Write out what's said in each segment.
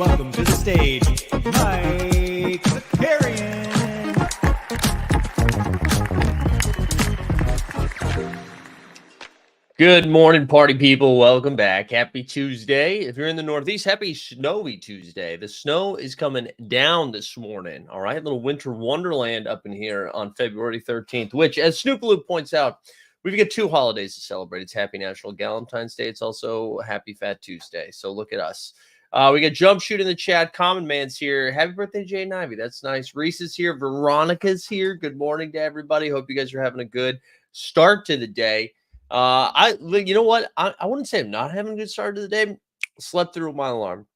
welcome to the stage, Mike Zakarian. Good morning, party people. Welcome back. Happy Tuesday. If you're in the Northeast, happy snowy Tuesday. The snow is coming down this morning. All right. Little winter wonderland up in here on February 13th, which, as Snoop Loop points out, we've got two holidays to celebrate. It's Happy National Galentine's Day. It's also Happy Fat Tuesday. So look at us. We got Jump Shoot in the chat. Common Man's here. Happy birthday, Jay and Ivy. That's nice. Reese is here. Veronica's here. Good morning to everybody. Hope you guys are having a good start to the day. You know what? I wouldn't say I'm not having a good start to the day. Slept through my alarm.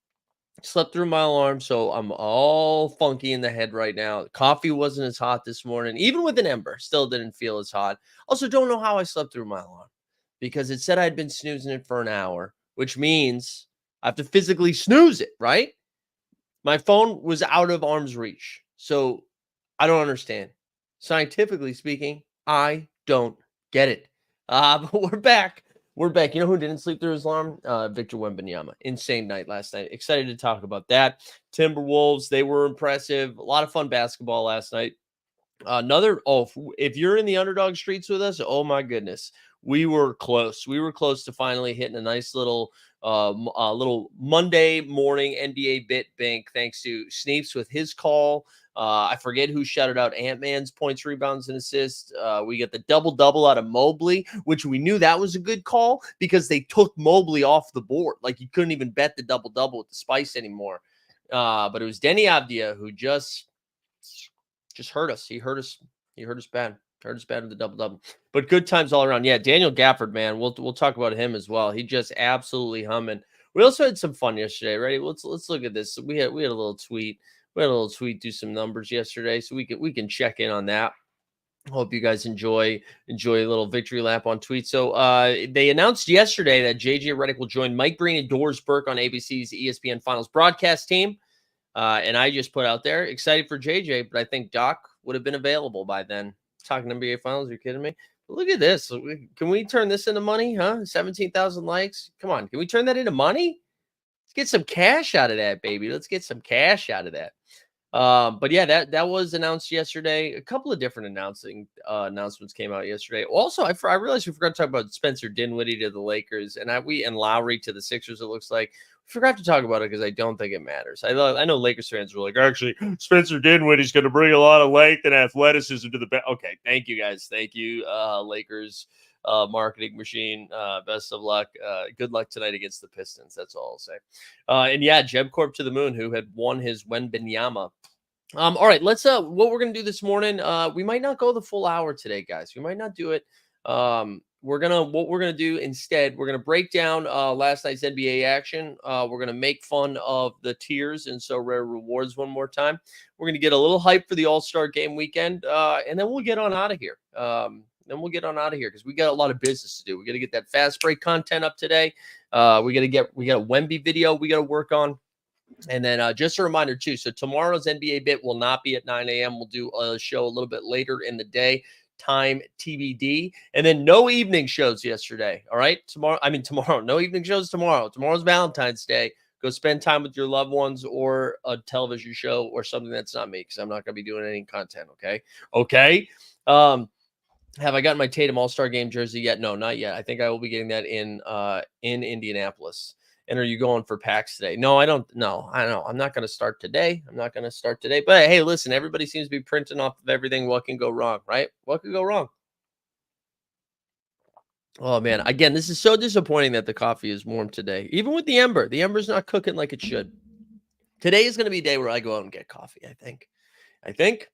So I'm all funky in the head right now. Coffee wasn't as hot this morning, even with an ember. Still didn't feel as hot. Also, don't know how I slept through my alarm because it said I'd been snoozing it for an hour, which means I have to physically snooze it, right? My phone was out of arm's reach. So I don't understand. Scientifically speaking, I don't get it. But we're back. We're back. You know who didn't sleep through his alarm? Victor Wembanyama. Insane night last night. Excited to talk about that. Timberwolves, they were impressive. A lot of fun basketball last night. If you're in the underdog streets with us, oh my goodness, we were close. We were close to finally hitting a nice little Monday morning NBA bit bank thanks to Sneeps with his call. I forget who shouted out Ant-Man's points, rebounds, and assists. We get the double-double out of Mobley, which we knew that was a good call because they took Mobley off the board. Like, you couldn't even bet the double-double with the Spice anymore. But it was Denny Avdia who just hurt us. He hurt us bad. Hurt us bad with the double-double. But good times all around. Yeah, Daniel Gafford, man. We'll talk about him as well. He just absolutely humming. We also had some fun yesterday, right? Let's look at this. We had a little tweet. Do some numbers yesterday, so we can check in on that. Hope you guys enjoy a little victory lap on tweet. So they announced yesterday that JJ Redick will join Mike Breen and Doris Burke on ABC's ESPN Finals broadcast team. And I just put out there, excited for JJ, but I think Doc would have been available by then. Talking NBA Finals, you're kidding me? But look at this. Can we turn this into money, huh? 17,000 likes. Come on. Can we turn that into money? Let's get some cash out of that, baby. Let's get some cash out of that. But yeah, that was announced yesterday. A couple of different announcements came out yesterday. Also, I realized we forgot to talk about Spencer Dinwiddie to the Lakers and Lowry to the Sixers. It looks like we forgot to talk about it because I don't think it matters. I know Lakers fans were like, actually, Spencer Dinwiddie's going to bring a lot of length and athleticism to the bench. Okay, thank you guys. Thank you, Lakers marketing machine. Best of luck. Good luck tonight against the Pistons. That's all I'll say. And yeah, Jeb Corp to the moon, who had won his Wembanyama. All right, let's what we're gonna do this morning. We might not go the full hour today, guys. We might not do it. What we're gonna do instead, we're gonna break down last night's NBA action. We're gonna make fun of the tiers and so rare rewards one more time. We're gonna get a little hype for the All-Star game weekend, and then we'll get on out of here. Because we got a lot of business to do. We got to get that fast break content up today. We got a Wemby video we got to work on. And then just a reminder too. So tomorrow's NBA bit will not be at 9 a.m. We'll do a show a little bit later in the day. Time TBD. And then no evening shows yesterday. All right. Tomorrow. No evening shows tomorrow. Tomorrow's Valentine's Day. Go spend time with your loved ones or a television show or something that's not me because I'm not going to be doing any content. Okay. Have I gotten my Tatum All-Star Game jersey yet? No, not yet. I think I will be getting that in Indianapolis. And are you going for PAX today? No, I don't. No, I know. I'm not going to start today. But hey, listen, everybody seems to be printing off of everything. What can go wrong, right? What could go wrong? Oh, man. Again, this is so disappointing that the coffee is warm today. Even with the ember. The ember's not cooking like it should. Today is going to be a day where I go out and get coffee, I think.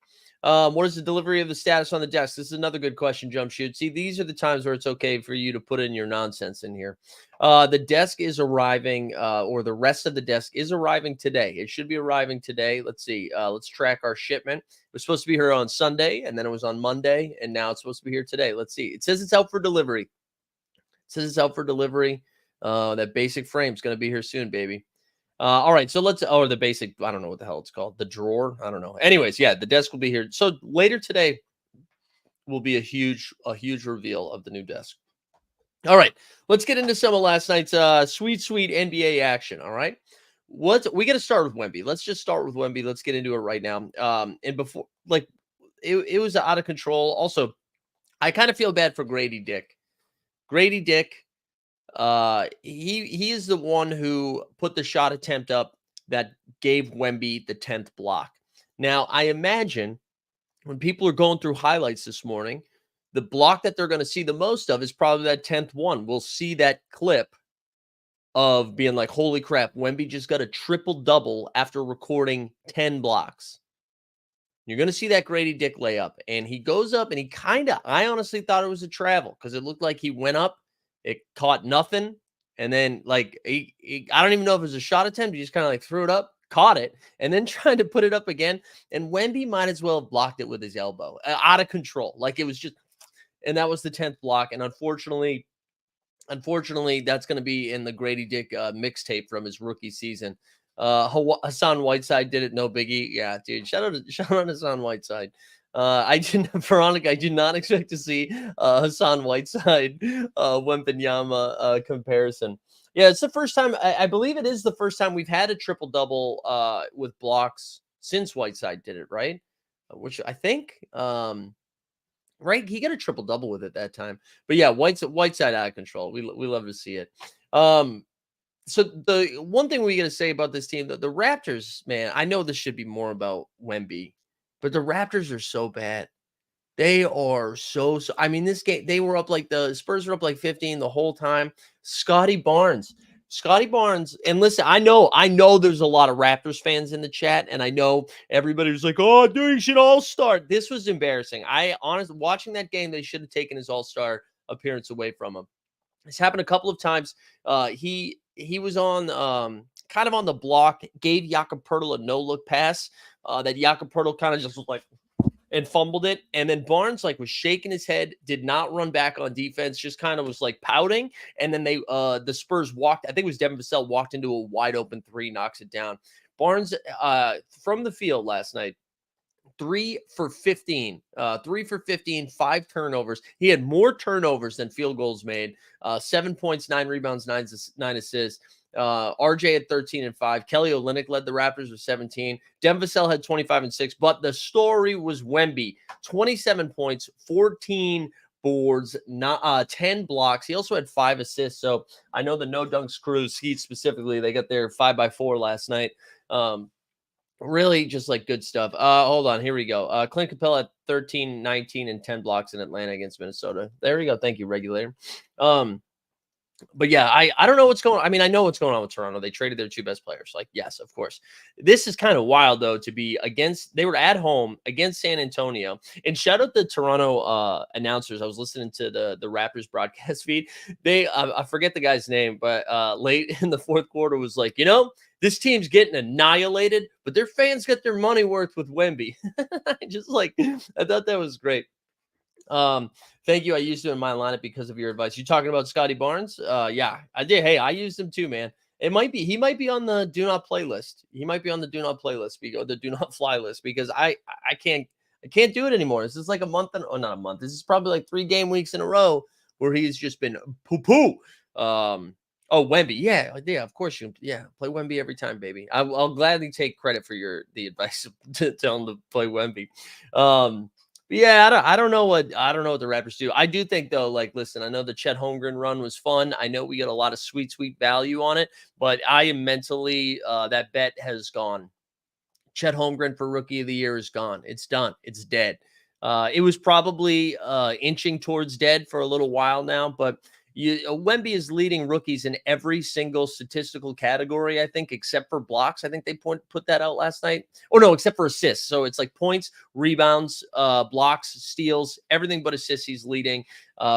What is the delivery of the status on the desk? This is another good question, Jump Shoot. See, these are the times where it's okay for you to put in your nonsense in here. The desk is arriving, or the rest of the desk is arriving today. It should be arriving today. Let's see. Let's track our shipment. It was supposed to be here on Sunday, and then it was on Monday, and now it's supposed to be here today. Let's see. It says it's out for delivery. That basic frame is going to be here soon, baby. All right, so the basic, I don't know what the hell it's called. The drawer, I don't know. Anyways, yeah, the desk will be here. So later today will be a huge reveal of the new desk. All right, let's get into some of last night's sweet NBA action, all right? we got to start with Wemby. Let's just start with Wemby. Let's get into it right now. And before, like, it was out of control. Also, I kind of feel bad for Grady Dick. Grady Dick, he is the one who put the shot attempt up that gave Wemby the 10th block. Now, I imagine when people are going through highlights this morning, the block that they're going to see the most of is probably that 10th one. We'll see that clip of being like, holy crap, Wemby just got a triple double after recording 10 blocks. You're going to see that Grady Dick layup. And he goes up and he I honestly thought it was a travel because it looked like he went up, it caught nothing. And then, like, I don't even know if it was a shot attempt. He just kind of like threw it up, caught it, and then tried to put it up again. And Wemby might as well have blocked it with his elbow, out of control. Like, it was just, and that was the 10th block. And unfortunately, that's going to be in the Grady Dick mixtape from his rookie season. Hassan Whiteside did it, no biggie. Yeah, dude. Shout out to Hassan Whiteside. I did not expect to see Hassan Whiteside Wembanyama comparison. Yeah, it's the first time. I believe it is the first time we've had a triple double with blocks since Whiteside did it, right? Which I think. Right, he got a triple double with it that time. But yeah, Whiteside out of control. We love to see it. So the one thing we got to say about this team, the Raptors, man, I know this should be more about Wemby, but the Raptors are so bad. They are so. I mean, this game they were up like the Spurs were up like 15 the whole time. Scotty Barnes. And listen, I know there's a lot of Raptors fans in the chat, and I know everybody's like, oh, dude, you should all start. This was embarrassing. I honestly watching that game, they should have taken his all-star appearance away from him. It's happened a couple of times. He was on kind of on the block, gave Jakob Poeltl a no-look pass that Jakob Poeltl kind of just was like, and fumbled it. And then Barnes like was shaking his head, did not run back on defense, just kind of was like pouting. And then the Spurs walked, I think it was Devin Vassell walked into a wide open three, knocks it down. Barnes from the field last night, 3 for 15, 5 turnovers. He had more turnovers than field goals made, 7 points, 9 rebounds, 9 assists. RJ had 13 and 5. Kelly Olynyk led the Raptors with 17. Devin Vassell had 25 and 6. But the story was Wemby, 27 points, 14 boards, 10 blocks. He also had 5 assists. So I know the No Dunks crew, Heat specifically, they got their 5x4 last night. Really just like good stuff. Hold on. Here we go. Clint Capella at 13, 19, and 10 blocks in Atlanta against Minnesota. There we go. Thank you, regulator. But yeah, I don't know what's going on. I mean, I know what's going on with Toronto. They traded their 2 best players. Like, yes, of course. This is kind of wild, though, to be they were at home against San Antonio. And shout out the Toronto announcers. I was listening to the Raptors broadcast feed. They, I forget the guy's name, but late in the fourth quarter was like, this team's getting annihilated, but their fans get their money worth with Wemby. Just like, I thought that was great. Thank you. I used him in my lineup because of your advice. You talking about Scotty Barnes? Yeah, I did. Hey, I used him too, man. He might be on the do not play list. He might be on the do not play list, or the do not fly list, because I can't do it anymore. This is like a month not a month. This is probably like 3 game weeks in a row where he's just been poo. Oh, Wemby. Yeah, of course play Wemby every time, baby. I'll gladly take credit for the advice to tell him to play Wemby. Yeah, I don't know what the Raptors do. I do think though, like, listen, I know the Chet Holmgren run was fun. I know we got a lot of sweet value on it, but I am mentally that bet has gone. Chet Holmgren for Rookie of the Year is gone. It's done. It's dead. It was probably inching towards dead for a little while now, but Wemby is leading rookies in every single statistical category, I think, except for blocks. I think they put that out last night. Oh, no, except for assists. So it's like points, rebounds, blocks, steals, everything but assists. He's leading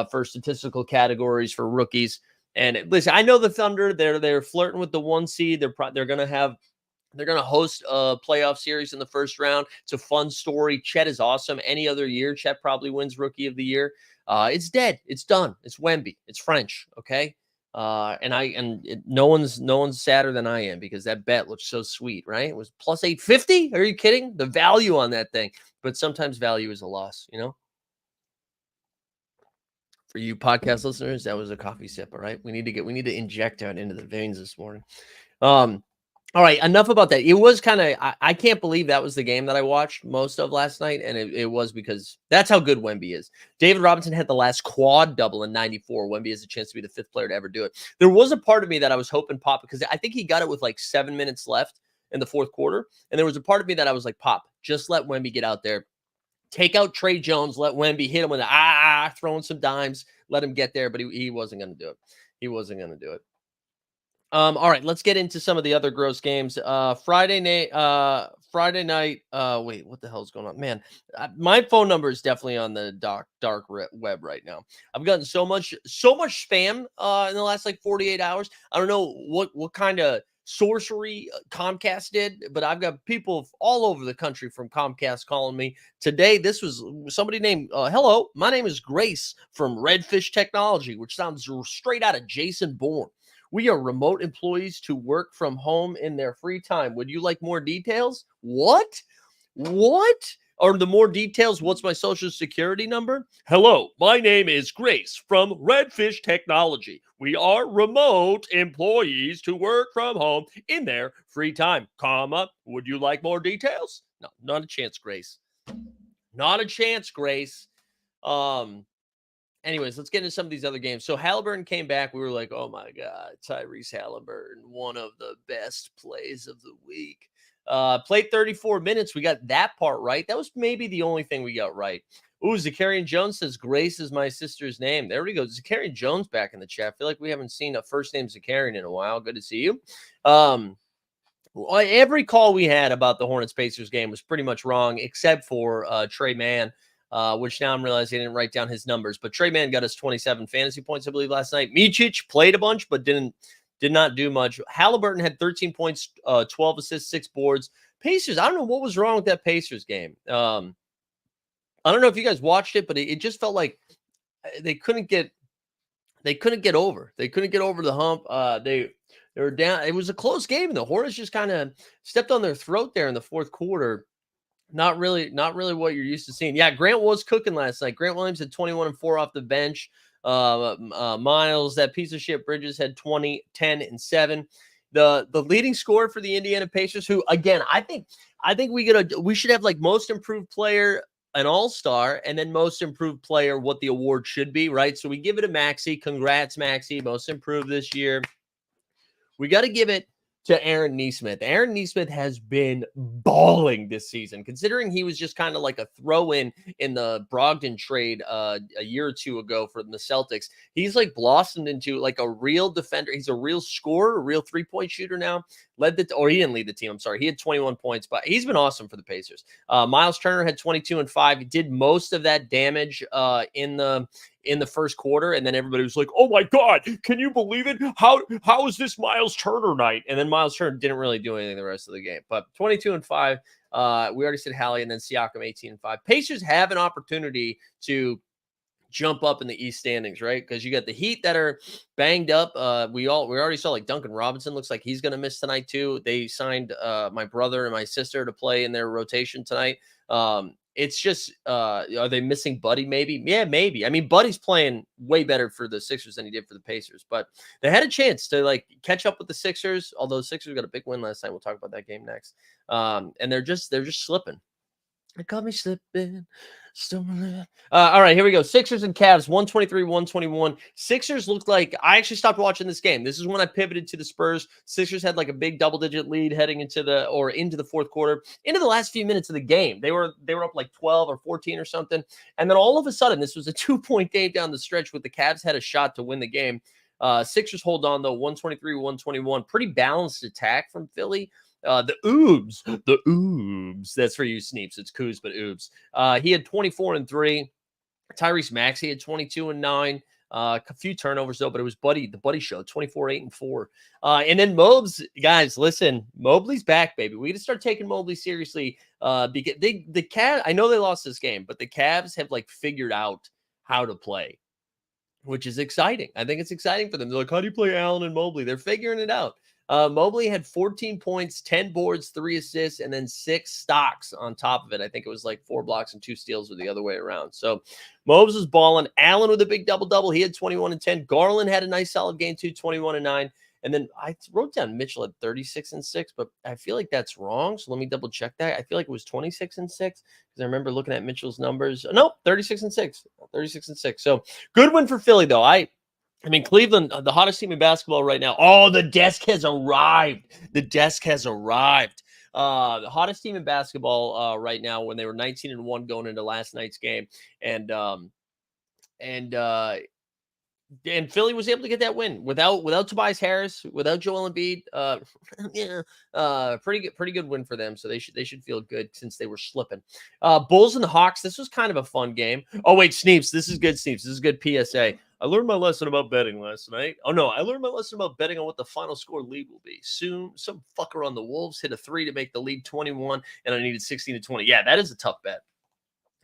for statistical categories for rookies. And listen, I know the Thunder, they're flirting with the 1 seed. They're going to host a playoff series in the first round. It's a fun story. Chet is awesome. Any other year, Chet probably wins Rookie of the Year. It's dead. It's done. It's Wemby. It's French. Okay. No one's sadder than I am because that bet looks so sweet, right? It was plus 850. Are you kidding? The value on that thing. But sometimes value is a loss, For you podcast listeners, that was a coffee sip. All right. We need to inject that into the veins this morning. All right, enough about that. It was kind of I can't believe that was the game that I watched most of last night, and it was because that's how good Wemby is. David Robinson had the last quad double in '94. Wemby has a chance to be the 5th player to ever do it. There was a part of me that I was hoping Pop, because I think he got it with like 7 minutes left in the 4th quarter, and there was a part of me that I was like, Pop, just let Wemby get out there, take out Trey Jones, let Wemby hit him with throwing some dimes, let him get there, but he wasn't going to do it. He wasn't going to do it. All right, let's get into some of the other gross games. Friday night. Wait, what the hell's going on, man? My phone number is definitely on the dark web right now. I've gotten so much spam in the last like 48 hours. I don't know what kind of sorcery Comcast did, but I've got people all over the country from Comcast calling me today. This was somebody named hello, my name is Grace from Redfish Technology, which sounds straight out of Jason Bourne. We are remote employees to work from home in their free time. Would you like more details? What? What? Or the more details, what's my social security number? Hello, my name is Grace from Redfish Technology. We are remote employees to work from home in their free time, comma, would you like more details? No, not a chance, Grace. Not a chance, Grace. Anyways, let's get into some of these other games. So Halliburton came back. We were like, oh my God, Tyrese Halliburton, one of the best plays of the week. Played 34 minutes. We got that part right. That was maybe the only thing we got right. Ooh, Zakarian Jones says Grace is my sister's name. There we go. Zakarian Jones back in the chat. I feel like we haven't seen a first name Zakarian in a while. Good to see you. Every call we had about the Hornets Pacers game was pretty much wrong, except for Trey Mann. Which now I'm realizing I didn't write down his numbers, but Trey Mann got us 27 fantasy points, I believe, last night. Micic played a bunch, but did not do much. Halliburton had 13 points, 12 assists, 6 boards. Pacers, I don't know what was wrong with that Pacers game. I don't know if you guys watched it, but it just felt like they couldn't get over. They couldn't get over the hump. They were down. It was a close game, and the Hornets just kind of stepped on their throat there in the 4th quarter. Not really what you're used to seeing. Yeah, Grant was cooking last night. Grant Williams had 21 and 4 off the bench. Miles, that piece of shit Bridges, had 20, 10, and 7. The leading scorer for the Indiana Pacers, who again, I think we should have like most improved player, an all-star, and then most improved player, what the award should be, right? So we give it to Maxey. Congrats, Maxey, most improved this year. We got to give it to Aaron Nesmith. Aaron Nesmith has been balling this season, considering he was just kind of like a throw-in the Brogdon trade a year or two ago from the Celtics. He's like blossomed into like a real defender. He's a real scorer, a real three-point shooter now. He didn't lead the team. I'm sorry. He had 21 points, but he's been awesome for the Pacers. Miles Turner had 22 and 5. He did most of that damage in the 1st quarter, and then everybody was like, oh my God, can you believe it? How is this Miles Turner night? And then Miles Turner didn't really do anything the rest of the game. But 22 and 5. We already said Hallie, and then Siakam 18 and 5. Pacers have an opportunity to jump up in the East standings, right? Because you got the Heat that are banged up. We already saw like Duncan Robinson looks like he's going to miss tonight too. They signed my brother and my sister to play in their rotation tonight. It's just, are they missing Buddy? Maybe. Yeah, maybe. I mean, Buddy's playing way better for the Sixers than he did for the Pacers, but they had a chance to like catch up with the Sixers. Although the Sixers got a big win last night. We'll talk about that game next. And they're just slipping. It got me slipping. All right, here we go. Sixers and Cavs, 123-121. Sixers looked like I actually stopped watching this game. This is when I pivoted to the Spurs. Sixers had like a big double-digit lead heading into the 4th quarter. Into the last few minutes of the game, they were up like 12 or 14 or something. And then all of a sudden, this was a 2-point game down the stretch with the Cavs had a shot to win the game. Sixers hold on though, 123-121. Pretty balanced attack from Philly. The Oobs. That's for you, Sneeps. It's Coos, but Oobs. He had 24 and 3. Tyrese Maxey had 22 and 9. A few turnovers though, but it was the Buddy show, 24, 8 and 4. And then Mobs, guys, listen, Mobley's back, baby. We got to start taking Mobley seriously. Because the Cavs, I know they lost this game, but the Cavs have like figured out how to play, which is exciting. I think it's exciting for them. They're like, how do you play Allen and Mobley? They're figuring it out. Mobley had 14 points, 10 boards, 3 assists, and then 6 stocks on top of it. I think it was like 4 blocks and 2 steals or the other way around. So Mobs was balling. Allen with a big double-double. He had 21 and 10. Garland had a nice solid game too, 21 and 9. And then I wrote down Mitchell at 36-6, but I feel like that's wrong. So let me double check that. I feel like it was 26-6 because I remember looking at Mitchell's numbers. No, 36-6, 36-6. So good win for Philly, though. I mean, Cleveland, the hottest team in basketball right now. Oh, the desk has arrived. The desk has arrived. The hottest team in basketball right now when they were 19-1 going into last night's game. And Philly was able to get that win without Tobias Harris, without Joel Embiid. Yeah, pretty good win for them. So they should feel good since they were slipping. Bulls and the Hawks. This was kind of a fun game. Oh wait, Sneeps, this is good. Sneeps, this is good. PSA. I learned my lesson about betting last night. Oh no, I learned my lesson about betting on what the final score lead will be. Soon, some fucker on the Wolves hit a 3 to make the lead 21, and I needed 16-20. Yeah, that is a tough bet.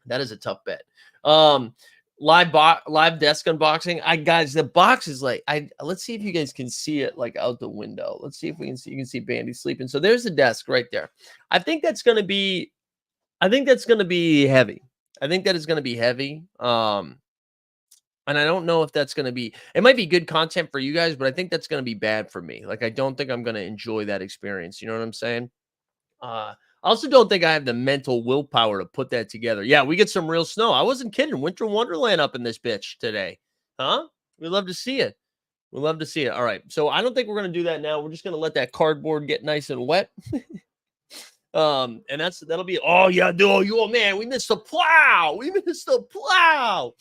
That is a tough bet. Live desk unboxing. Guys, the box is like, let's see if you guys can see it like out the window. Let's see if you can see Bandy sleeping. So there's the desk right there. I think that's going to be heavy. I think that is going to be heavy. And I don't know if that's going to be, it might be good content for you guys, but I think that's going to be bad for me. Like, I don't think I'm going to enjoy that experience. You know what I'm saying? I also don't think I have the mental willpower to put that together. Yeah, we get some real snow. I wasn't kidding. Winter Wonderland up in this bitch today. Huh? We love to see it. We love to see it. All right. So I don't think we're going to do that now. We're just going to let that cardboard get nice and wet. And that'll be, oh yeah, dude, oh man, we missed the plow. We missed the plow.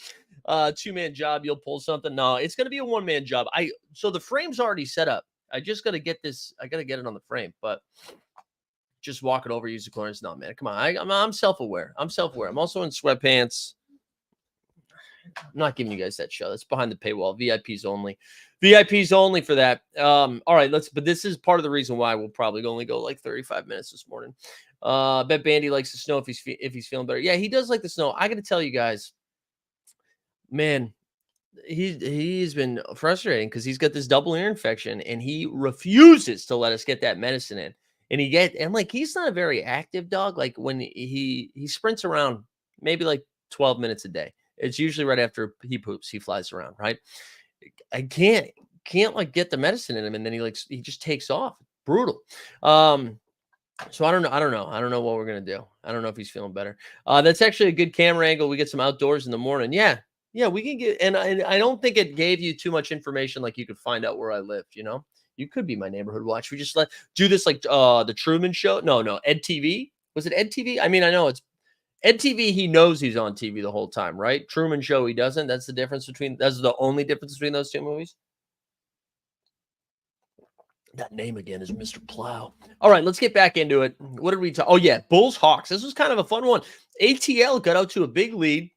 2-man job, you'll pull something. No, it's going to be a 1-man job. So the frame's already set up. I just got to get this. I got to get it on the frame, but just walk it over, use the corners. No, man, come on. I'm self-aware. I'm also in sweatpants. I'm not giving you guys that show. That's behind the paywall. VIPs only. VIPs only for that. All right, but this is part of the reason why we'll probably only go like 35 minutes this morning. Bet Bandy likes the snow if he's feeling better. Yeah, he does like the snow. I got to tell you guys, man, he's been frustrating because he's got this double ear infection and he refuses to let us get that medicine in. And like, he's not a very active dog. Like when he sprints around maybe like 12 minutes a day. It's usually right after he poops, he flies around, right? I can't like get the medicine in him. And then he just takes off. Brutal. So I don't know what we're going to do. I don't know if he's feeling better. That's actually a good camera angle. We get some outdoors in the morning. Yeah, we can get, and I don't think it gave you too much information. Like you could find out where I lived, you know, you could be my neighborhood watch. We just do this like the Truman Show. No, Ed TV. Was it Ed TV? I mean, I know it's Ed TV. He knows he's on TV the whole time, right? Truman Show, he doesn't. That's the only difference between those two movies. That name again is Mr. Plow. All right, let's get back into it. What did we talk? Oh yeah, Bulls Hawks. This was kind of a fun one. ATL got out to a big lead.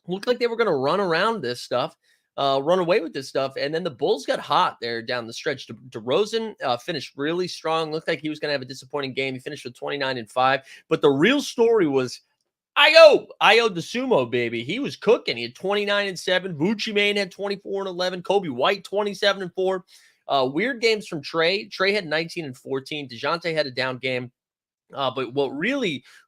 Looked like they were going to run around this stuff, run away with this stuff. And then the Bulls got hot there down the stretch. DeRozan finished really strong. Looked like he was going to have a disappointing game. He finished with 29-5. But the real story was Ayo DeSumo, baby. He was cooking. He had 29-7. Vucci Mane had 24-11. Kobe White, 27-4. Weird games from Trey. Trey had 19-14. DeJounte had a down game. But who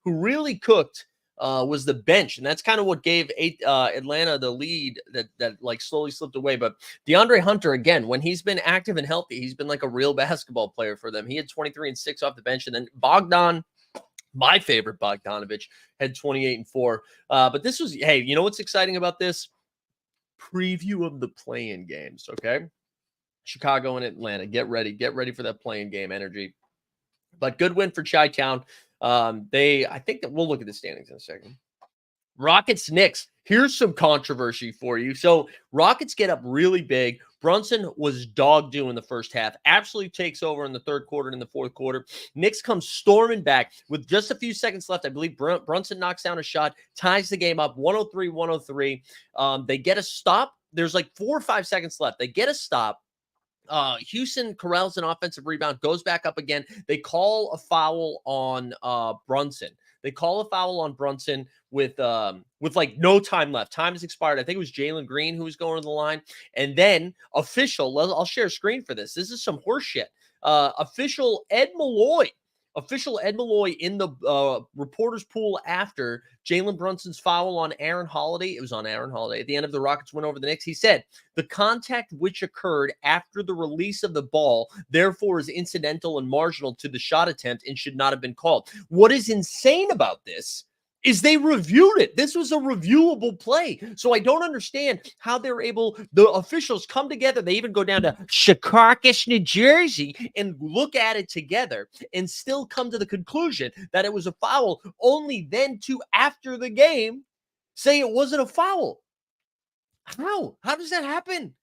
really cooked was the bench, and that's kind of what gave Atlanta the lead that like slowly slipped away. But DeAndre Hunter, again, when he's been active and healthy, he's been like a real basketball player for them. He had 23-6 off the bench, and then Bogdan, my favorite Bogdanovich, had 28-4. But this was, hey, you know what's exciting about this? Preview of the play-in games, okay? Chicago and Atlanta, get ready for that play-in game energy. But good win for Chi-Town. I think that we'll look at the standings in a second. Rockets, Knicks. Here's some controversy for you. So Rockets get up really big. Brunson was dog due in the first half. Absolutely takes over in the third quarter and in the fourth quarter. Knicks come storming back with just a few seconds left. I believe Brunson knocks down a shot, ties the game up 103-103. They get a stop. There's like 4 or 5 seconds left. They get a stop. Houston corrals an offensive rebound, goes back up again. They call a foul on Brunson. With like no time left. Time has expired. I think it was Jalen Green who was going to the line. And then I'll share a screen for this. This is some horse shit. Official Ed Malloy Official Ed Malloy in the reporter's pool after Jalen Brunson's foul on Aaron Holiday. It was on Aaron Holiday at the end of the Rockets win over the Knicks. He said, the contact which occurred after the release of the ball, therefore, is incidental and marginal to the shot attempt and should not have been called. What is insane about this is they reviewed it. This was a reviewable play. So I don't understand how they're able, the officials come together. They even go down to Secaucus, New Jersey and look at it together and still come to the conclusion that it was a foul, only then to, after the game, say it wasn't a foul. How does that happen?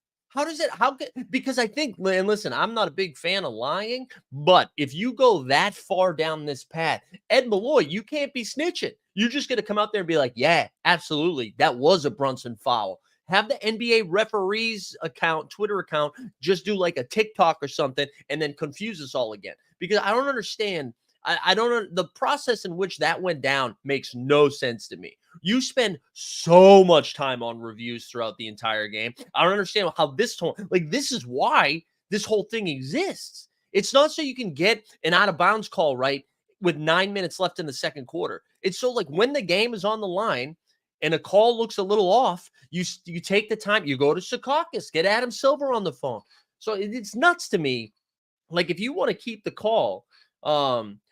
Because I think, and listen, I'm not a big fan of lying, but if you go that far down this path, Ed Malloy, you can't be snitching. You're just going to come out there and be like, yeah, absolutely, that was a Brunson foul. Have the NBA referees account, Twitter account, just do like a TikTok or something and then confuse us all again. Because I don't understand. I don't know. The process in which that went down makes no sense to me. You spend so much time on reviews throughout the entire game. I don't understand how this is why this whole thing exists. It's not so you can get an out of bounds call right with 9 minutes left in the second quarter. It's so like when the game is on the line and a call looks a little off, you take the time, you go to Secaucus, get Adam Silver on the phone. So it's nuts to me. Like if you want to keep the call,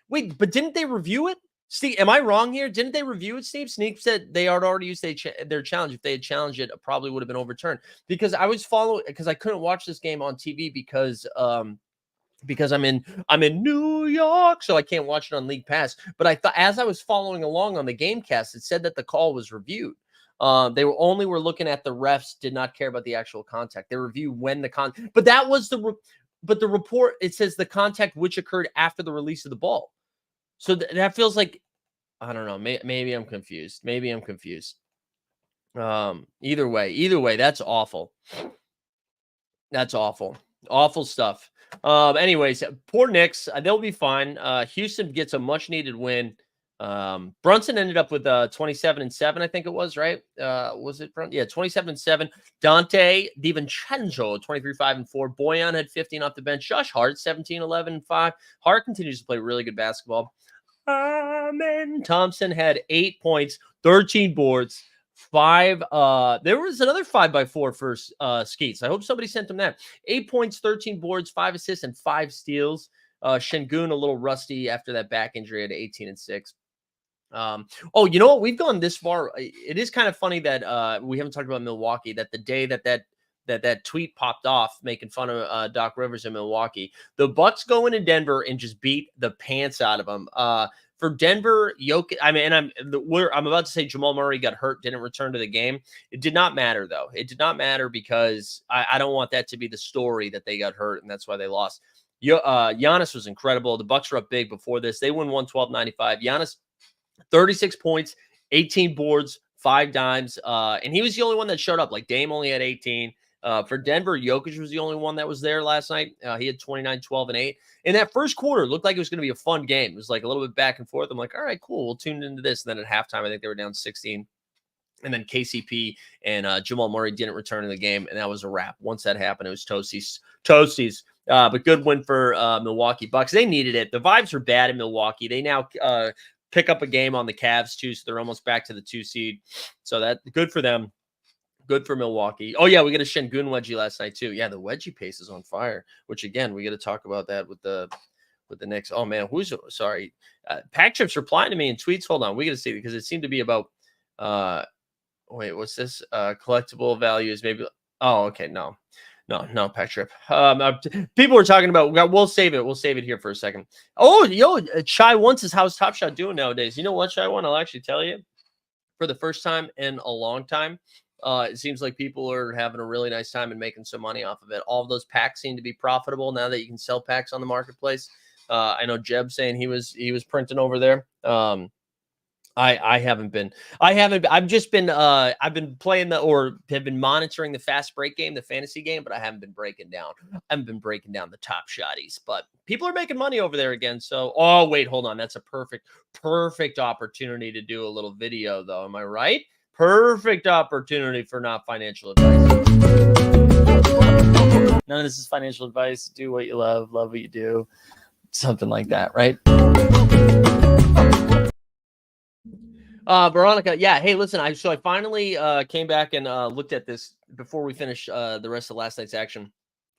wait, but didn't they review it? Steve, am I wrong here? Didn't they review it, Steve? Sneak said they had already used their challenge. If they had challenged it, it probably would have been overturned. Because I was because I couldn't watch this game on TV because I'm in New York, so I can't watch it on League Pass. But I thought as I was following along on the Gamecast, it said that the call was reviewed. They were looking at the refs, did not care about the actual contact. They reviewed when the but that was but the report, it says the contact which occurred after the release of the ball. So that feels like, I don't know, maybe I'm confused. Either way, that's awful. That's awful. Awful stuff. Anyways, poor Knicks. They'll be fine. Houston gets a much needed win. Brunson ended up with 27-7, I think it was, right? Was it Brunson? Yeah, 27-7. Dante DiVincenzo, 23-5-4. Boyan had 15 off the bench. Josh Hart, 17-11-5. Hart continues to play really good basketball. Amen. Thompson had 8 points, 13 boards, 5. There was another 5x4 for Skeets. I hope somebody sent him that. 8 points, 13 boards, 5 assists, and 5 steals. Şengün a little rusty after that back injury at 18 and 6. Oh, you know what? We've gone this far. It is kind of funny that we haven't talked about Milwaukee. That the day that tweet popped off making fun of Doc Rivers in Milwaukee, the Bucks go into Denver and just beat the pants out of them. For Denver, Jokic, I'm about to say Jamal Murray got hurt, didn't return to the game. It did not matter, though. It did not matter because I don't want that to be the story that they got hurt, and that's why they lost. Giannis was incredible. The Bucks were up big before this. They won 112-95. Giannis, 36 points, 18 boards, 5 dimes, and he was the only one that showed up. Like Dame only had 18. For Denver, Jokic was the only one that was there last night. He had 29, 12, and 8. In that first quarter, it looked like it was going to be a fun game. It was like a little bit back and forth. I'm like, all right, cool. We'll tune into this. And then at halftime, I think they were down 16. And then KCP and Jamal Murray didn't return to the game, and that was a wrap. Once that happened, it was toasties. But good win for Milwaukee Bucks. They needed it. The vibes are bad in Milwaukee. They now pick up a game on the Cavs, too, so they're almost back to the 2 seed. So that good for them. Good for Milwaukee. Oh, yeah, we got a Şengün wedgie last night, too. Yeah, the wedgie pace is on fire, which, again, we got to talk about that with the Knicks. Oh, man, sorry. Pack Trip's replying to me in tweets. Hold on. We got to see because it seemed to be about wait, what's this? Collectible values, maybe. Oh, okay. No, Pack Trip. People were talking about, we'll save it. We'll save it here for a second. Oh, Chai wants his house Top Shot doing nowadays. You know what, Chai One? I'll actually tell you. For the first time in a long time, it seems like people are having a really nice time and making some money off of it. All of those packs seem to be profitable now that you can sell packs on the marketplace. I know Jeb saying he was printing over there. I've been playing have been monitoring the fast break game, the fantasy game, but I haven't been breaking down. I haven't been breaking down the top shotties, but people are making money over there again. So, oh wait, hold on. That's a perfect opportunity to do a little video though. Am I right? Perfect opportunity for not financial advice. None of this is financial advice. Do what you love what you do. something like that, right? Veronica, yeah. Hey, listen, I finally came back and looked at this before we finish the rest of last night's action,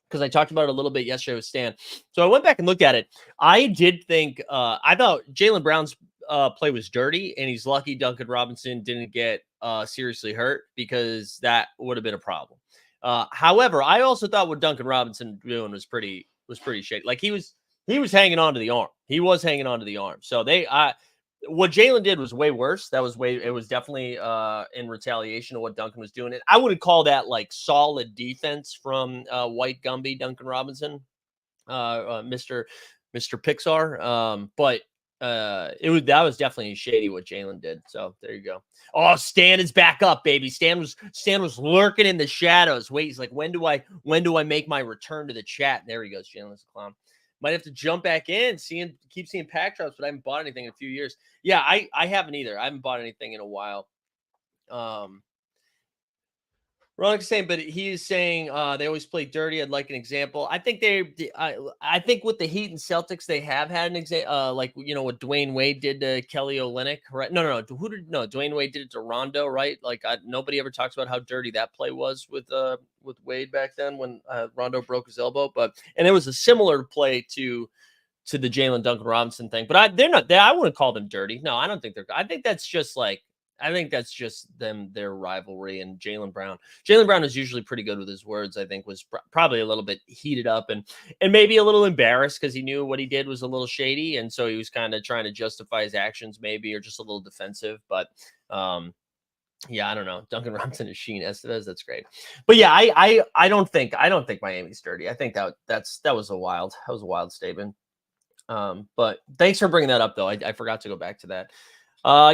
because I talked about it a little bit yesterday with Stan. So I went back and looked at it. I did think I thought Jaylen Brown's play was dirty, and he's lucky Duncan Robinson didn't get seriously hurt, because that would have been a problem. However, I also thought what Duncan Robinson doing was pretty shady. Like he was hanging on to the arm. He was hanging on to the arm. So what Jaylen did was way worse. It was definitely in retaliation of what Duncan was doing. I wouldn't call that like solid defense from White Gumby, Duncan Robinson, Mr. Pixar. But that was definitely shady what Jaylen did. So there you go. Oh, Stan is back up, baby. Stan was lurking in the shadows. Wait, he's like, when do I make my return to the chat? And there he goes. Jalen's a clown. Might have to jump back in, keep seeing pack drops, but I haven't bought anything in a few years. Yeah, I haven't either. I haven't bought anything in a while. Ron's saying, but he's saying they always play dirty. I'd like an example. I think I think with the Heat and Celtics, they have had an example, like what Dwayne Wade did to Kelly Olynyk, right? No. Dwayne Wade did it to Rondo, right? Like nobody ever talks about how dirty that play was with Wade back then when Rondo broke his elbow. And there was a similar play to the Jaylen Duncan Robinson thing, but they're not. I wouldn't call them dirty. No, I don't think they're. I think that's just their rivalry. And Jaylen Brown is usually pretty good with his words. I think was probably a little bit heated up and maybe a little embarrassed, because he knew what he did was a little shady, and so he was kind of trying to justify his actions, maybe, or just a little defensive. But yeah, I don't know. Duncan Robinson is Sheen Estevez. That's great. But yeah, I don't think Miami's dirty. I think that was a wild statement. But thanks for bringing that up, though. I forgot to go back to that.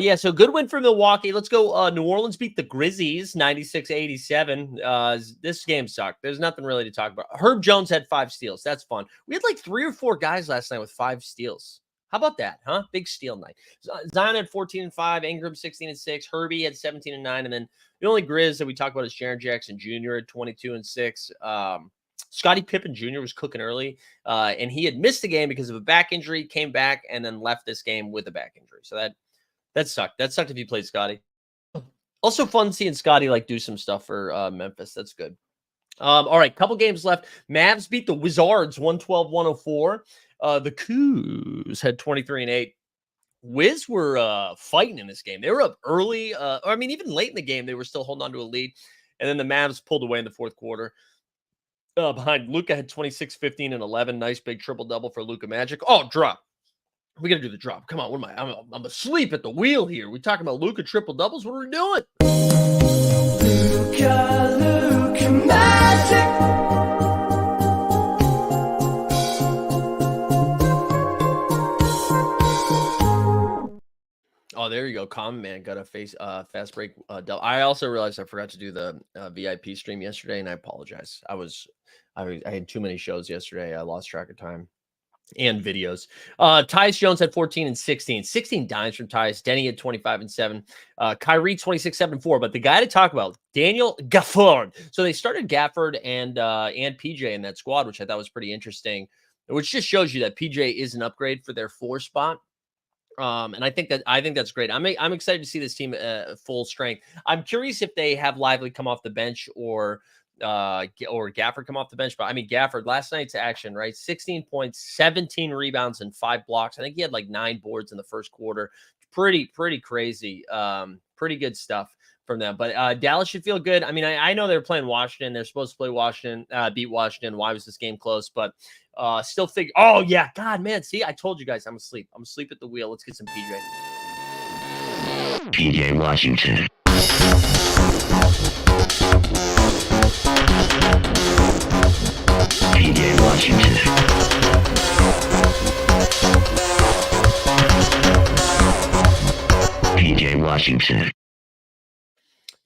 Yeah, so good win for Milwaukee. Let's go. New Orleans beat the Grizzlies 96-87. This game sucked. There's nothing really to talk about. Herb Jones had 5 steals. That's fun. We had like 3 or 4 guys last night with 5 steals. How about that, huh? Big steal night. Zion had 14 and 5, Ingram 16 and 6, Herbie had 17 and 9, and then the only Grizz that we talk about is Jaren Jackson Jr. at 22 and 6. Scottie Pippen Jr. was cooking early, and he had missed the game because of a back injury, came back, and then left this game with a back injury. So that sucked. That sucked if you played Scottie. Also fun seeing Scottie like do some stuff for Memphis. That's good. All right, couple games left. Mavs beat the Wizards 112-104. The Coos had 23 and 8. Wiz were fighting in this game. They were up early. Even late in the game, they were still holding on to a lead. And then the Mavs pulled away in the fourth quarter. Behind Luka had 26, 15, and 11. Nice big triple-double for Luka Magic. Oh, drop. We got to do the drop. Come on. What am I? I'm asleep at the wheel here. We talking about Luka triple-doubles? What are we doing? Luka Magic. Oh, there you go. Common Man got a fast break double. I also realized I forgot to do the VIP stream yesterday, and I apologize. I had too many shows yesterday. I lost track of time and videos. Tyus Jones had 14 and 16. 16 dimes from Tyus. Denny had 25 and 7. Kyrie 26, 7 and 4. But the guy to talk about, Daniel Gafford. So they started Gafford and PJ in that squad, which I thought was pretty interesting, which just shows you that PJ is an upgrade for their 4 spot. And I think that's great. I'm excited to see this team full strength. I'm curious if they have Lively come off the bench or Gafford come off the bench. But I mean, Gafford, last night's action, right? 16 points, 17 rebounds, and 5 blocks. I think he had like 9 boards in the first quarter. Pretty crazy. Pretty good stuff from them. But Dallas should feel good. I mean, I know they're playing Washington. They're supposed to play Washington, beat Washington. Why was this game close? But still figure. Oh yeah, God, man. See, I told you guys I'm asleep. I'm asleep at the wheel. Let's get some PJ. PJ Washington. PJ Washington. PJ Washington.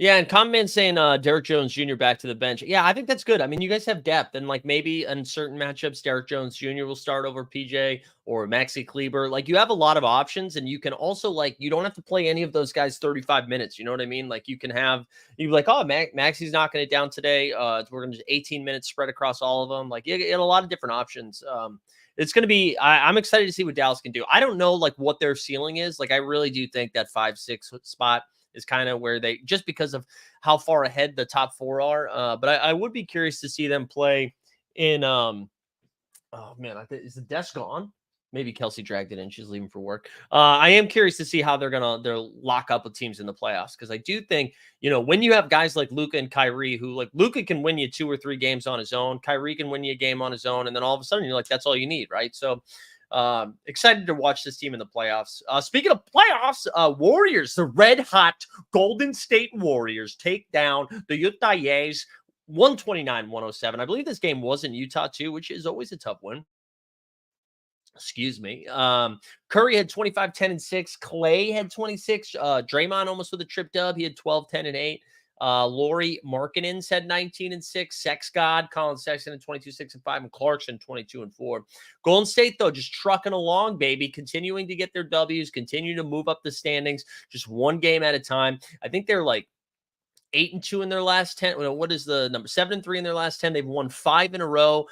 Yeah, and Common saying Derek Jones Jr. back to the bench. Yeah, I think that's good. I mean, you guys have depth, and like maybe in certain matchups, Derek Jones Jr. will start over PJ or Maxi Kleber. Like you have a lot of options, and you can also like you don't have to play any of those guys 35 minutes. You know what I mean? Like you can have you like, oh, Maxi's knocking it down today. We're gonna just 18 minutes spread across all of them. Like you get a lot of different options. It's going to be I'm excited to see what Dallas can do. I don't know like what their ceiling is. Like I really do think that 5-6 spot is kind of where they just because of how far ahead the top four are. But I would be curious to see them play in oh man, I think is the desk gone? Maybe Kelsey dragged it in. She's leaving for work. I am curious to see how they're lock up with teams in the playoffs because I do think when you have guys like Luka and Kyrie who like Luka can win you 2 or 3 games on his own, Kyrie can win you a game on his own, and then all of a sudden you're like that's all you need, right? So excited to watch this team in the playoffs. Speaking of playoffs, Warriors, the red hot Golden State Warriors take down the Utah Jazz 129-107. I believe this game was in Utah too, which is always a tough win. Excuse me. Curry had 25, 10, and 6. Clay had 26. Draymond almost with a trip dub. He had 12, 10, and 8. Laurie Markkanen had 19 and 6. Sex God, Colin Sexton at 22, 6 and 5, and Clarkson 22 and 4. Golden State, though, just trucking along, baby, continuing to get their W's, continuing to move up the standings, just one game at a time. I think they're like 8-2 in their last 10. What is the number? 7-3 in their last 10. They've won 5 in a row.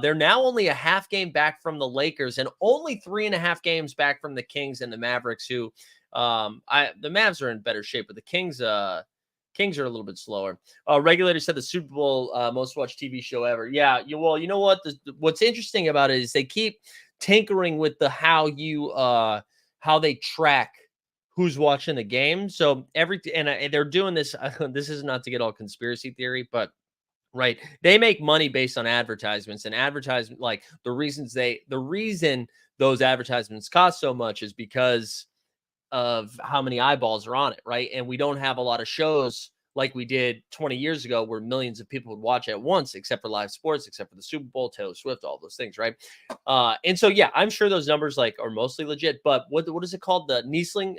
They're now only a half game back from the Lakers and only 3.5 games back from the Kings and the Mavericks, who the Mavs are in better shape, but the Kings are a little bit slower. Regulator said the Super Bowl most watched TV show ever. Yeah, well, you know what? What's interesting about it is they keep tinkering with the how they track who's watching the game. So they're doing this. This is not to get all conspiracy theory, but right, they make money based on advertisements and advertisement. Like the reason those advertisements cost so much is because of how many eyeballs are on it, right? And we don't have a lot of shows like we did 20 years ago where millions of people would watch at once, except for live sports, except for the Super Bowl, Taylor Swift, all those things, right? And so, yeah, I'm sure those numbers like are mostly legit, but what is it called? The Nielsen?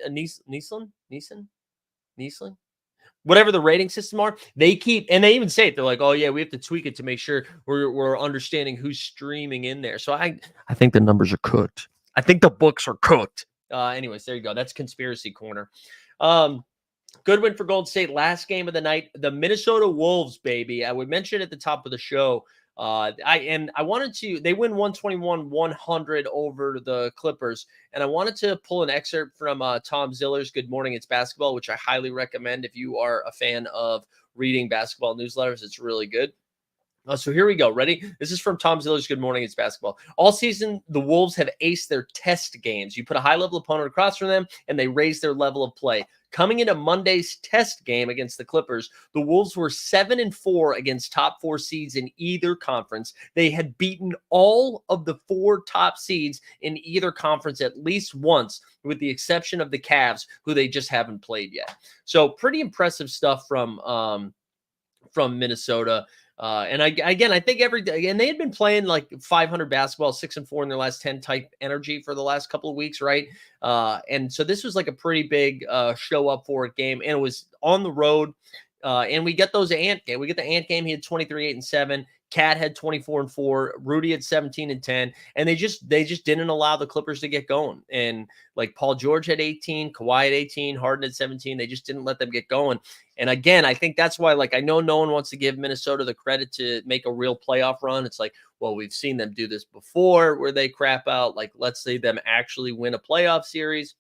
Whatever the rating system are, they even say it. They're like, oh yeah, we have to tweak it to make sure we're understanding who's streaming in there. So I think the numbers are cooked. I think the books are cooked. Anyways, there you go. That's conspiracy corner. Good win for Golden State. Last game of the night, the Minnesota Wolves, baby. I would mention at the top of the show. They win 121-100 over the Clippers. And I wanted to pull an excerpt from Tom Ziller's Good Morning It's Basketball, which I highly recommend if you are a fan of reading basketball newsletters. It's really good. So here we go. Ready? This is from Tom Ziller's Good Morning It's Basketball. All season, the Wolves have aced their test games. You put a high-level opponent across from them, and they raise their level of play. Coming into Monday's test game against the Clippers, the Wolves were 7-4 against top 4 seeds in either conference. They had beaten all of the 4 top seeds in either conference at least once, with the exception of the Cavs, who they just haven't played yet. So pretty impressive stuff from Minnesota. And I think and they had been playing like 500 basketball, 6-4 in their last 10 type energy for the last couple of weeks, right? And so this was like a pretty big show up for it game, and it was on the road. And we get the Ant game. He had 23, 8 and 7. Cat had 24 and 4. Rudy had 17 and 10. And they just didn't allow the Clippers to get going. And like Paul George had 18, Kawhi had 18, Harden had 17. They just didn't let them get going. And again, I think that's why, like, I know no one wants to give Minnesota the credit to make a real playoff run. It's like, well, we've seen them do this before where they crap out. Like, let's say them actually win a playoff series.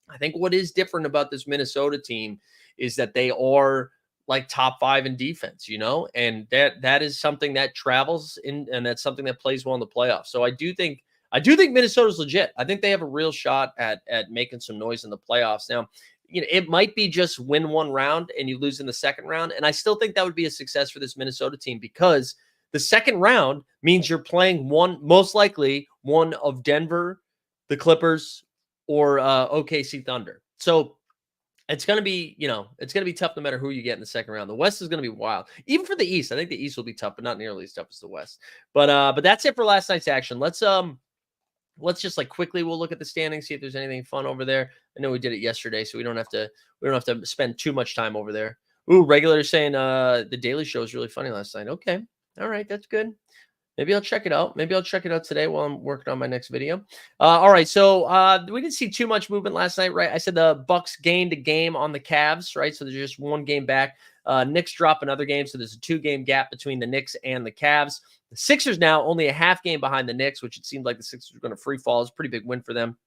I think what is different about this Minnesota team is that they are like top 5 in defense, and that is something that travels in, and that's something that plays well in the playoffs. So I do think Minnesota's legit. I think they have a real shot at making some noise in the playoffs. Now, it might be just win one round and you lose in the second round, and I still think that would be a success for this Minnesota team because the second round means you're playing most likely one of Denver, the Clippers, or OKC Thunder. So it's going to be, it's going to be tough no matter who you get in the second round. The West is going to be wild. Even for the East, I think the East will be tough, but not nearly as tough as the West. But that's it for last night's action. Let's just like quickly we'll look at the standings, see if there's anything fun over there. I know we did it yesterday, so we don't have to spend too much time over there. Ooh, regular saying the Daily Show was really funny last night. Okay. All right, that's good. Maybe I'll check it out. Maybe I'll check it out today while I'm working on my next video. All right, so we didn't see too much movement last night, right? I said the Bucks gained a game on the Cavs, right? So there's just one game back. Knicks drop another game, so there's a 2-game gap between the Knicks and the Cavs. The Sixers now only a half game behind the Knicks, which it seemed like the Sixers were going to free fall. It's a pretty big win for them.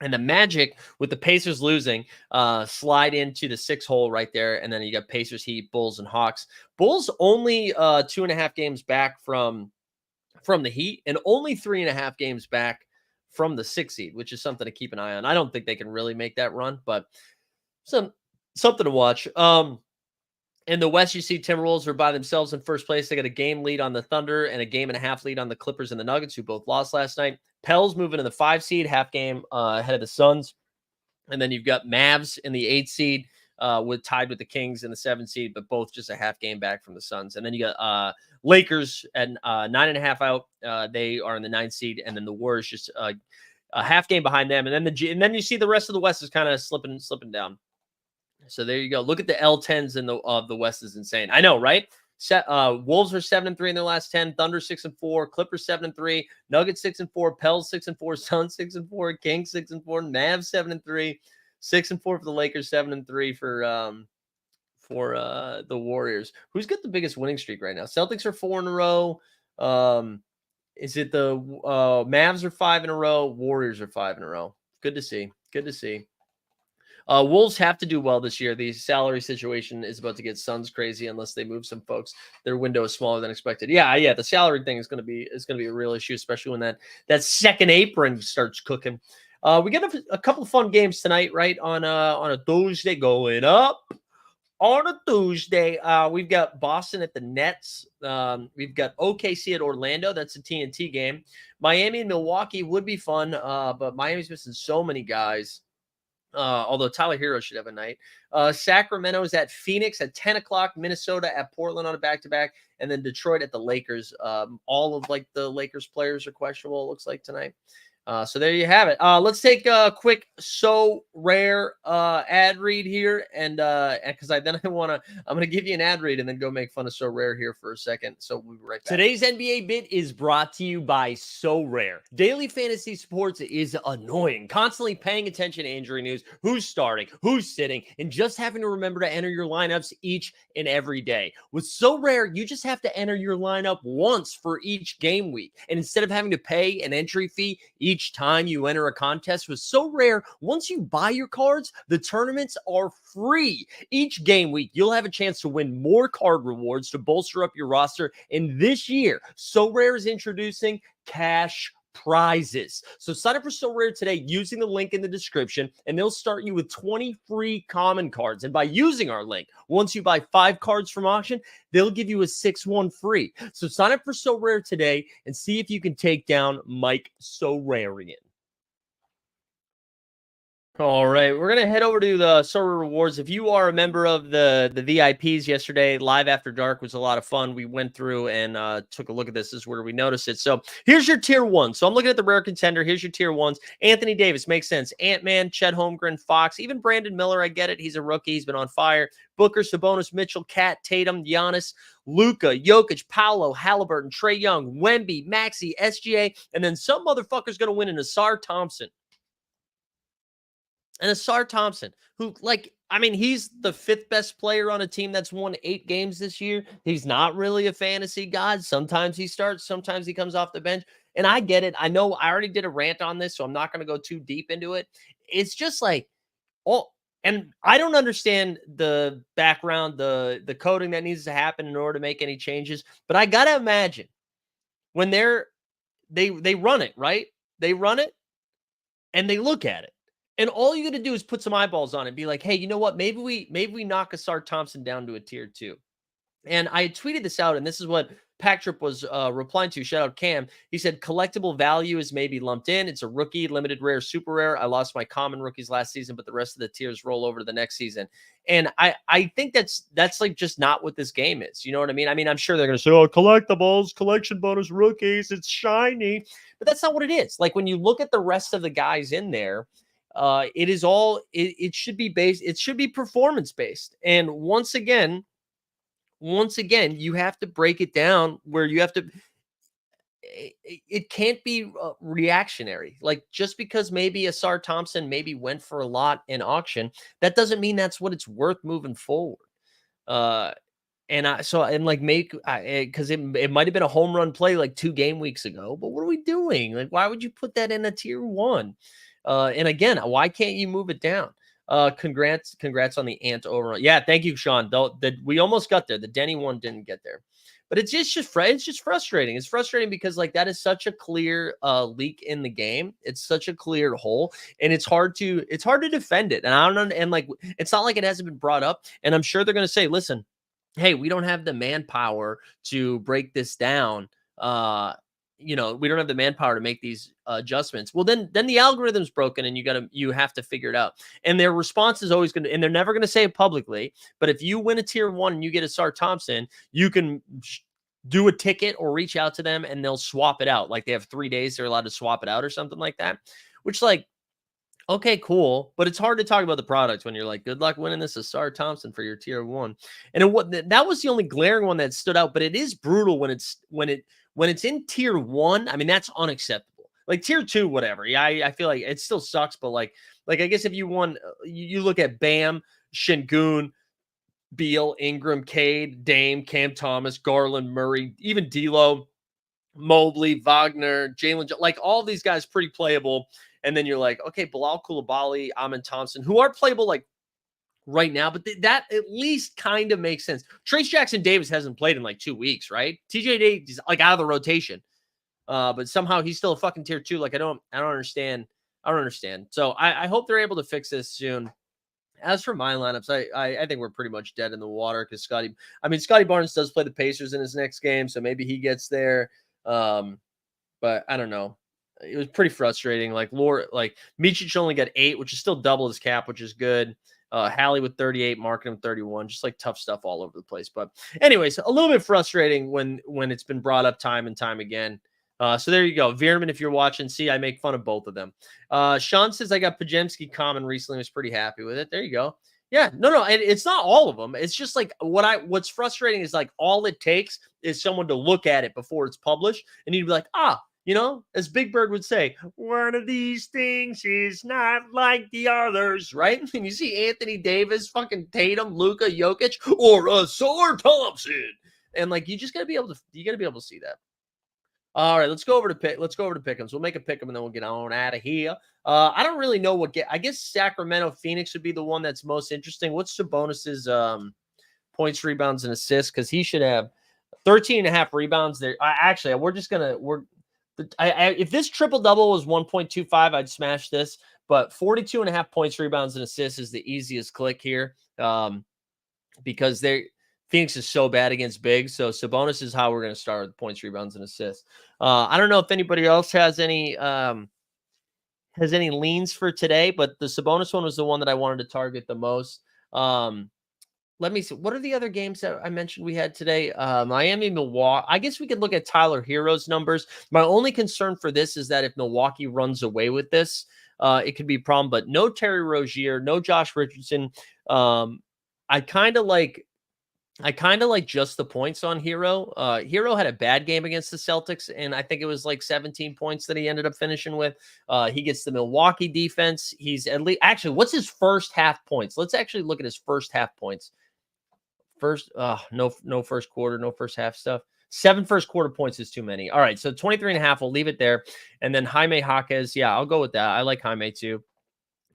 And the Magic, with the Pacers losing, slide into the 6 hole right there. And then you got Pacers, Heat, Bulls, and Hawks. Bulls only 2.5 games back from the Heat and only 3.5 games back from the 6 seed, which is something to keep an eye on. I don't think they can really make that run, but something to watch. In the West, you see Timberwolves are by themselves in first place. They got a game lead on the Thunder and a game and a half lead on the Clippers and the Nuggets, who both lost last night. Pels moving in the 5 seed, half game ahead of the Suns. And then you've got Mavs in the 8 seed, tied with the Kings in the 7 seed, but both just a half game back from the Suns. And then you got Lakers at 9.5 out. They are in the 9 seed, and then the Warriors just a half game behind them. And then you see the rest of the West is kind of slipping down. So there you go. Look at the L10s of the West is insane. I know, right? Wolves are 7-3 in their last 10. Thunder 6-4. Clippers 7-3. Nuggets 6-4. Pels 6-4. Suns 6-4. Kings 6-4. Mavs 7-3. 6-4 for the Lakers. 7-3 for the Warriors. Who's got the biggest winning streak right now? Celtics are 4 in a row. Is it the Mavs are 5 in a row? Warriors are 5 in a row. Good to see. Good to see. Wolves have to do well this year. The salary situation is about to get Suns crazy unless they move some folks. Their window is smaller than expected. Yeah. The salary thing is going to be a real issue, especially when that second apron starts cooking. We got a couple of fun games tonight, right? On a Thursday going up. On a Tuesday, we've got Boston at the Nets. We've got OKC at Orlando. That's a TNT game. Miami and Milwaukee would be fun, but Miami's missing so many guys. Although Tyler Hero should have a night. Sacramento is at Phoenix at 10 o'clock. Minnesota at Portland on a back-to-back. And then Detroit at the Lakers. All of the Lakers players are questionable, it looks like, tonight. So there you have it. Let's take a quick So Rare ad read here, and because I'm gonna give you an ad read and then go make fun of So Rare here for a second. So we'll be right back. Today's NBA bit is brought to you by So Rare. Daily fantasy sports is annoying. Constantly paying attention to injury news, who's starting, who's sitting, and just having to remember to enter your lineups each and every day. With So Rare, you just have to enter your lineup once for each game week, and instead of having to pay an entry fee each time you enter a contest with So Rare, once you buy your cards, the tournaments are free. Each game week, you'll have a chance to win more card rewards to bolster up your roster. And this year, So Rare is introducing cash prizes. So sign up for So Rare today using the link in the description, and they'll start you with 20 free common cards. And by using our link, once you buy 5 cards from auction, they'll give you a 6th free. So sign up for So Rare today and see if you can take down Mike Sorarian. All right, we're going to head over to the So Rare Rewards. If you are a member of the VIPs yesterday, Live After Dark was a lot of fun. We went through and took a look at this. This is where we noticed it. So here's your tier 1. So I'm looking at the rare contender. Here's your tier 1s. Anthony Davis, makes sense. Ant-Man, Chet Holmgren, Fox, even Brandon Miller. I get it. He's a rookie. He's been on fire. Booker, Sabonis, Mitchell, Cat, Tatum, Giannis, Luka, Jokic, Paolo, Halliburton, Trae Young, Wemby, Maxey, SGA, and then some motherfucker's going to win an Asar Thompson. And Asar Thompson, who, he's the 5th best player on a team that's won 8 games this year. He's not really a fantasy god. Sometimes he starts, sometimes he comes off the bench. And I get it. I know I already did a rant on this, so I'm not going to go too deep into it. It's just and I don't understand the background, the coding that needs to happen in order to make any changes. But I got to imagine when they run it, right? They run it and they look at it. And all you got to do is put some eyeballs on it and be like, hey, you know what? Maybe we knock Asar Thompson down to a tier 2. And I tweeted this out, and this is what Patrick was replying to. Shout out Cam. He said, collectible value is maybe lumped in. It's a rookie, limited rare, super rare. I lost my common rookies last season, but the rest of the tiers roll over to the next season. And I think that's just not what this game is. You know what I mean? I'm sure they're going to say, oh, collectibles, collection bonus rookies, it's shiny. But that's not what it is. Like when you look at the rest of the guys in there, It is all it should be based. It should be performance based. And once again, you have to break it down where you have to. It can't be reactionary. Like just because maybe Asar Thompson maybe went for a lot in auction, that doesn't mean that's what it's worth moving forward. Uh, and I so and like make because it might have been a home run play like 2 game weeks ago, but what are we doing? Like, why would you put that in a tier one? And again, why can't you move it down? Congrats on the Ant overrun. Yeah, thank you, Sean. Though that we almost got there. The Denny one didn't get there. But it's just frustrating. It's frustrating because like that is such a clear leak in the game. It's such a clear hole, and it's hard to defend it. And I don't know. And like it's not like it hasn't been brought up. And I'm sure they're going to say, listen, hey, we don't have the manpower to break this down. We don't have the manpower to make these adjustments. Well, then the algorithm's broken, and you have to figure it out. And their response is always going to, and they're never going to say it publicly. But if you win a tier one and you get a Sar Thompson, you can do a ticket or reach out to them, and they'll swap it out. Like they have 3 days; they're allowed to swap it out or something like that. Which like okay, cool. But it's hard to talk about the product when you're like, good luck winning this Asar Thompson for your tier one. And that was the only glaring one that stood out, but it is brutal when it's in tier one. I mean, that's unacceptable. Like tier two, whatever. Yeah, I feel like it still sucks, but like I guess if you won, you look at Bam, Shingun, Beal, Ingram, Cade, Dame, Cam Thomas, Garland, Murray, even D'Lo, Mobley, Wagner, Jalen, like all these guys pretty playable. And then you're like, okay, Bilal Coulibaly, Amin Thompson, who are playable like right now, but that at least kind of makes sense. Trace Jackson Davis hasn't played in like 2 weeks, right? TJ Davis is like out of the rotation. But somehow he's still a fucking tier two. Like I don't understand. I don't understand. So I hope they're able to fix this soon. As for my lineups, I think we're pretty much dead in the water because Scotty Barnes does play the Pacers in his next game, so maybe he gets there. But I don't know. It was pretty frustrating. Like Micic only got 8, which is still double his cap, which is good. Hallie with 38, Markham 31, just like tough stuff all over the place. But anyways, a little bit frustrating when it's been brought up time and time again. So there you go. Veerman, if you're watching, see, I make fun of both of them. Sean says I got Pajemski common recently, was pretty happy with it. There you go. Yeah, no, it's not all of them. It's just like what's frustrating is like all it takes is someone to look at it before it's published, and you'd be like, as Big Bird would say, one of these things is not like the others, right? And you see Anthony Davis, fucking Tatum, Luka, Jokic, or Asar Thompson, and like you gotta be able to see that. All right, let's go over to pick'ems. We'll make a pick'em and then we'll get on out of here. I don't really know I guess Sacramento Phoenix would be the one that's most interesting. What's Sabonis's points, rebounds, and assists? Because he should have 13.5 rebounds there. Actually, if this triple double was 1.25, I'd smash this. But 42.5 points, rebounds, and assists is the easiest click here. Because Phoenix is so bad against bigs. So Sabonis is how we're going to start with points, rebounds, and assists. I don't know if anybody else has any leans for today, but the Sabonis one was the one that I wanted to target the most. Let me see. What are the other games that I mentioned we had today? Miami, Milwaukee. I guess we could look at Tyler Hero's numbers. My only concern for this is that if Milwaukee runs away with this, it could be a problem. But no Terry Rozier, no Josh Richardson. I kind of like just the points on Hero. Hero had a bad game against the Celtics, and I think it was like 17 points that he ended up finishing with. He gets the Milwaukee defense. He's at least what's his first half points? Let's actually look at his first half points. No first quarter, no first half stuff. 7 first quarter points is too many. All right, so 23.5. We'll leave it there. And then Jaime Jaquez. Yeah, I'll go with that. I like Jaime too.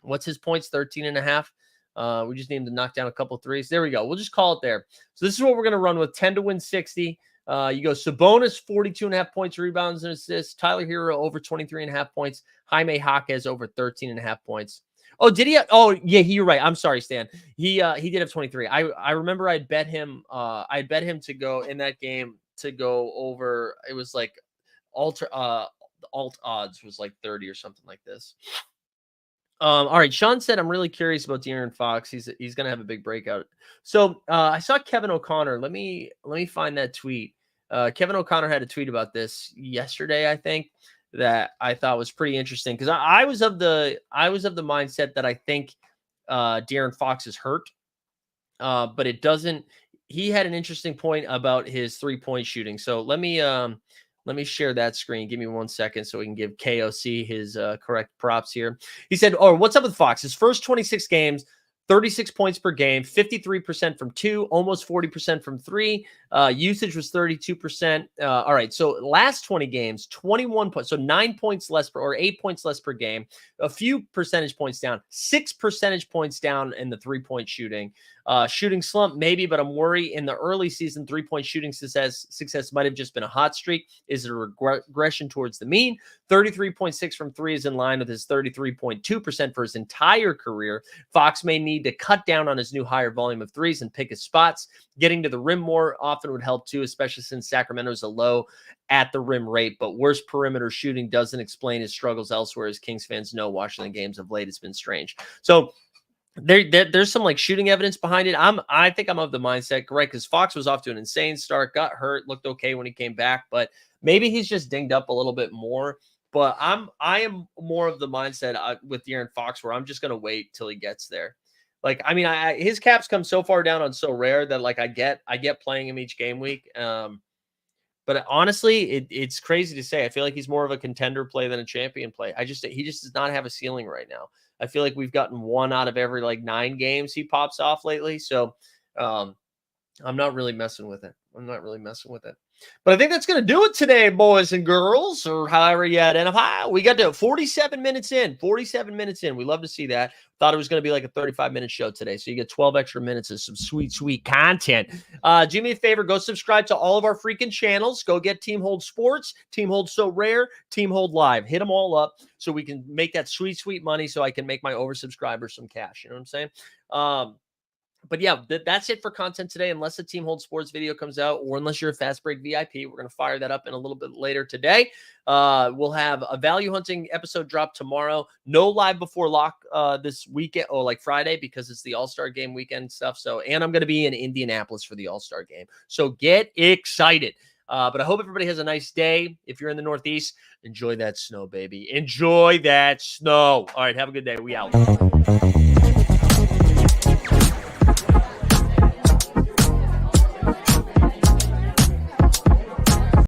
What's his points? 13.5. We just need him to knock down a couple threes. There we go. We'll just call it there. So this is what we're going to run with. 10 to win 60. You go Sabonis, 42.5 points, rebounds, and assists. Tyler Hero over 23.5 points. Jaime Jaquez over 13.5 points. Oh, did he? Yeah, you're right. I'm sorry, Stan. He did have 23. I remember I'd bet him to go in that game to go over. It was like alt odds was like 30 or something like this. All right. Sean said, I'm really curious about De'Aaron Fox. He's going to have a big breakout. So I saw Kevin O'Connor. Let me find that tweet. Kevin O'Connor had a tweet about this yesterday, I think. that I thought was pretty interesting because I was of the mindset that I think De'Aaron Fox is hurt, but it doesn't. He had an interesting point about his 3-point shooting. So let me share that screen. Give me 1 second so we can give KOC his correct props here. He said, "Oh, what's up with Fox? His first 26 games." 36 points per game, 53% from 2, almost 40% from 3. Usage was 32%. All right, so last 20 games, 21 points, so 9 points less per, or 8 points less per game, a few percentage points down, 6 percentage points down in the 3-point shooting. Shooting slump, maybe, but I'm worried in the early season, 3-point shooting success might have just been a hot streak. Is it a regression towards the mean? 33.6 from 3 is in line with his 33.2% for his entire career. Fox may need to cut down on his new higher volume of threes and pick his spots. Getting to the rim more often would help too, especially since Sacramento is a low at the rim rate, but worse perimeter shooting doesn't explain his struggles elsewhere. As Kings fans know, watching the games of late, it's been strange. So there's some like shooting evidence behind it. I think I'm of the mindset, correct? Because Fox was off to an insane start, got hurt, looked okay when he came back, but maybe he's just dinged up a little bit more. But I am more of the mindset with De'Aaron Fox where I'm just gonna wait till he gets there. Like, I mean, his caps come so far down on So Rare that like I get playing him each game week. But honestly, it's crazy to say. I feel like he's more of a contender play than a champion play. He just does not have a ceiling right now. I feel like we've gotten 1 out of every like 9 games he pops off lately. So I'm not really messing with it. But I think that's going to do it today, boys and girls, or however you identify. We got to 47 minutes in. 47 minutes in. We love to see that. Thought it was going to be like a 35-minute show today. So you get 12 extra minutes of some sweet, sweet content. Do me a favor. Go subscribe to all of our freaking channels. Go get Team Hold Sports, Team Hold So Rare, Team Hold Live. Hit them all up so we can make that sweet, sweet money so I can make my oversubscribers some cash. You know what I'm saying? But yeah, that's it for content today. Unless the Team Hold Sports video comes out, or unless you're a Fast Break VIP, we're going to fire that up in a little bit later today. We'll have a value hunting episode drop tomorrow. No live before lock this weekend, or like Friday, because it's the All-Star game weekend stuff. So, and I'm going to be in Indianapolis for the All-Star game. So get excited. But I hope everybody has a nice day. If you're in the Northeast, enjoy that snow, baby. Enjoy that snow. All right, have a good day. We out.